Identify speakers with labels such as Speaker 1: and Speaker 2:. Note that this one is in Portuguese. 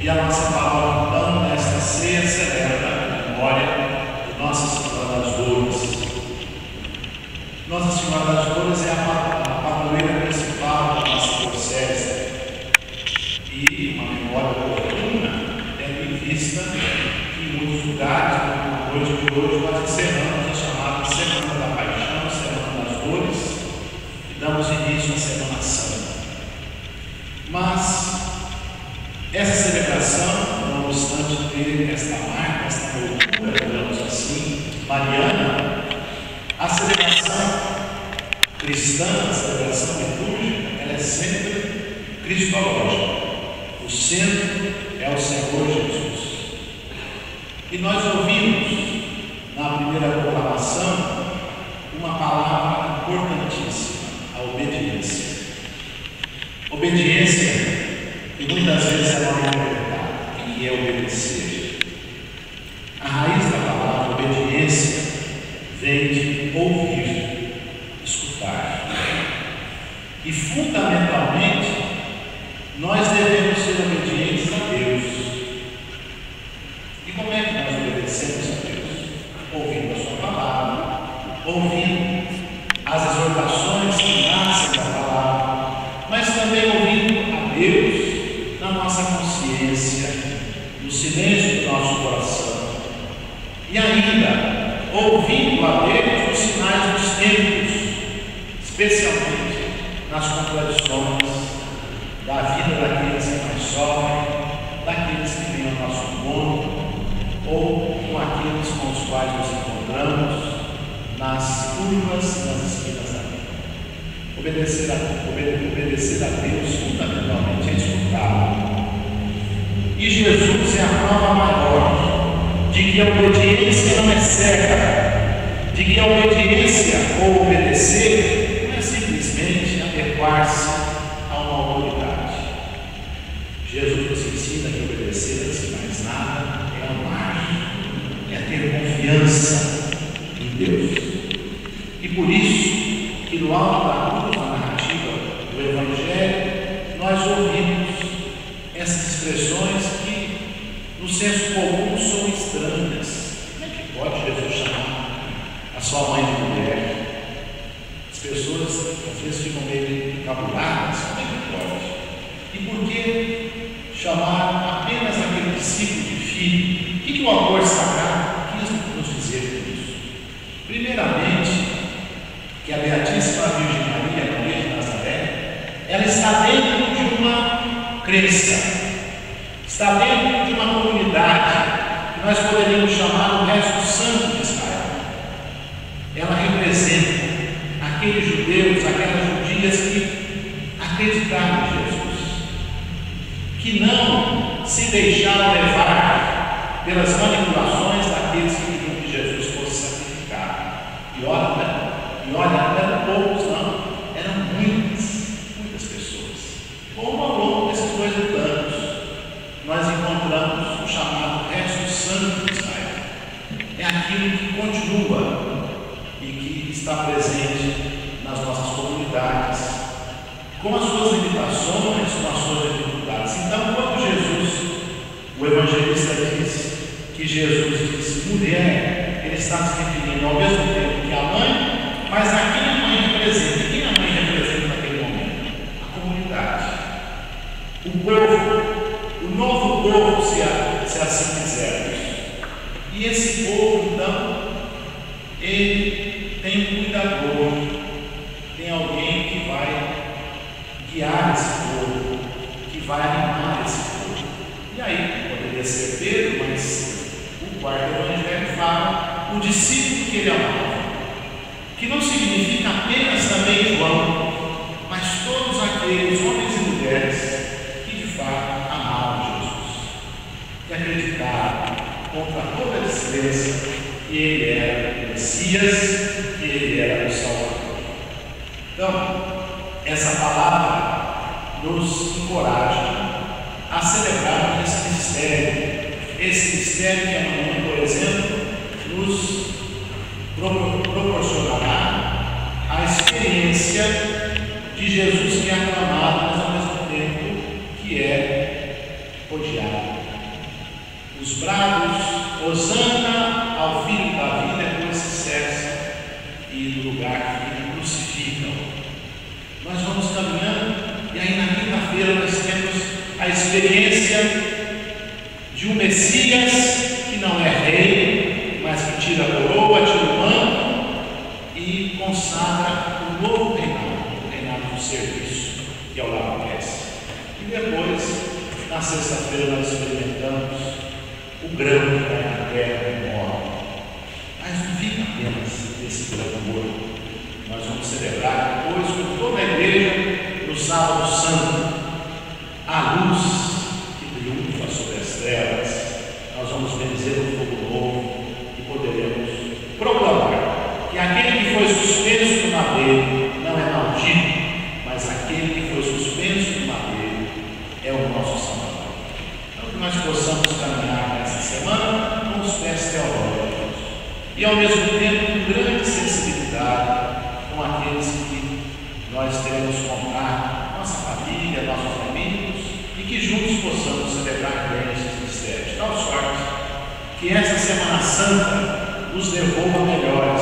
Speaker 1: E a nossa palavra, então, nesta ceia, celebra a memória de Nossa Senhora das Dores. Nossa Senhora das Dores é a padroeira principal da nossa diocese. E uma memória oportuna é vista que em muitos lugares, na noite de hoje, nós encerramos a chamada Semana da Paixão, Semana das Dores, e damos início à Semana Santa. Mas essa celebração, não obstante ter esta marca, esta loucura, digamos assim, mariana, a celebração cristã, a celebração litúrgica, ela é sempre cristológica. O centro é o Senhor Jesus. E nós ouvimos na primeira proclamação uma palavra importantíssima, a obediência. Obediência, que muitas vezes é mal interpretada, que é obedecer. A raiz da palavra obediência vem de ouvir, escutar. E fundamentalmente, nós devemos ser obedientes a Deus. E como é que nós obedecemos a Deus? Ouvindo a sua palavra, ouvindo as exortações que nascem da palavra, mas também ouvindo a Deus na nossa consciência, no silêncio do nosso coração. E ainda, ouvindo a Deus nos sinais dos tempos, especialmente nas contradições da vida daqueles que mais sofrem, daqueles que vêm ao nosso encontro, ou com aqueles com os quais nos encontramos nas curvas e nas esquinas da vida. Obedecer a Deus fundamentalmente é escutá-lo. E Jesus é a prova maior de que a obediência não é cega, de que a obediência ou obedecer não é simplesmente adequar-se a uma autoridade. Jesus nos ensina que obedecer, antes de mais nada, é amar, é ter confiança em Deus. E por isso que no alto da cruz, na narrativa do Evangelho, nós ouvimos essas expressões que no senso comum são estranhas. Como é que pode Jesus chamar a sua mãe de mulher? As pessoas às vezes ficam meio encabuladas. Como é que pode? E por que chamar apenas aquele discípulo de filho? O que o autor sagrado quis nos dizer com isso? Primeiramente, que a Beatíssima Virgem Maria, Maria de Nazaré, ela está dentro de uma crença, está dentro de uma comunidade que nós poderíamos chamar o resto santo de Israel. Ela representa aqueles judeus, aquelas judias que acreditaram em Jesus, que não se deixaram levar pelas manipulações daqueles que queriam que Jesus fosse sacrificado. E olha, não eram poucos, não, eram muitas pessoas. Como ao longo desses 2 mil anos, nós encontramos o chamado resto santo de Israel. É aquilo que continua e que está presente nas nossas comunidades, com as suas limitações, com as suas dificuldades. Então, quando o evangelista diz que Jesus disse mulher, ele está se referindo ao mesmo tempo que a mãe, mas a quem a mãe representa. Quem a mãe representa naquele momento? A comunidade, o povo, o novo povo, se assim quisermos. E esse povo, então, ele tem um cuidador, tem alguém que vai guiar esse povo, que vai animar esse povo. E aí, poderia ser Pedro, mas o quarto evangelho fala o discípulo que ele amava, que não significa apenas também João, mas todos aqueles homens e mulheres que de fato amavam Jesus, que acreditaram contra toda a descrença que ele era o Messias, que ele era o Salvador. Então, essa palavra nos encoraja a celebrar esse mistério que amanhã, por exemplo, nos proporcionará a experiência de Jesus que é aclamado, mas ao mesmo tempo que é odiado. brados, hosana ao Filho da vida, depois se cessa e no lugar que crucificam. Nós vamos caminhando e aí na quinta-feira nós temos a experiência de um Messias que não é rei, mas que tira a coroa, tira o manto e consagra um novo reinado, o reinado do serviço, que é o Laodice. E depois, na sexta-feira, nós experimentamos o grão que cai na terra e morre. Mas não fica apenas esse grão morto. Nós vamos celebrar depois com toda a igreja no sábado santo a luz que triunfa sobre as trevas. Nós vamos benzer o fogo novo e poderemos proclamar que aquele que foi suspenso no madeiro não é maldito, mas aquele que foi suspenso no madeiro é o nosso Salvador. Então que nós possamos caminhar nessa semana com os pés teológicos e ao mesmo tempo com grande sensibilidade com aqueles que nós teremos contato, nossa família, nossos amigos, e que juntos possamos celebrar bem esses mistérios. De tal sorte que essa Semana Santa nos devolva melhores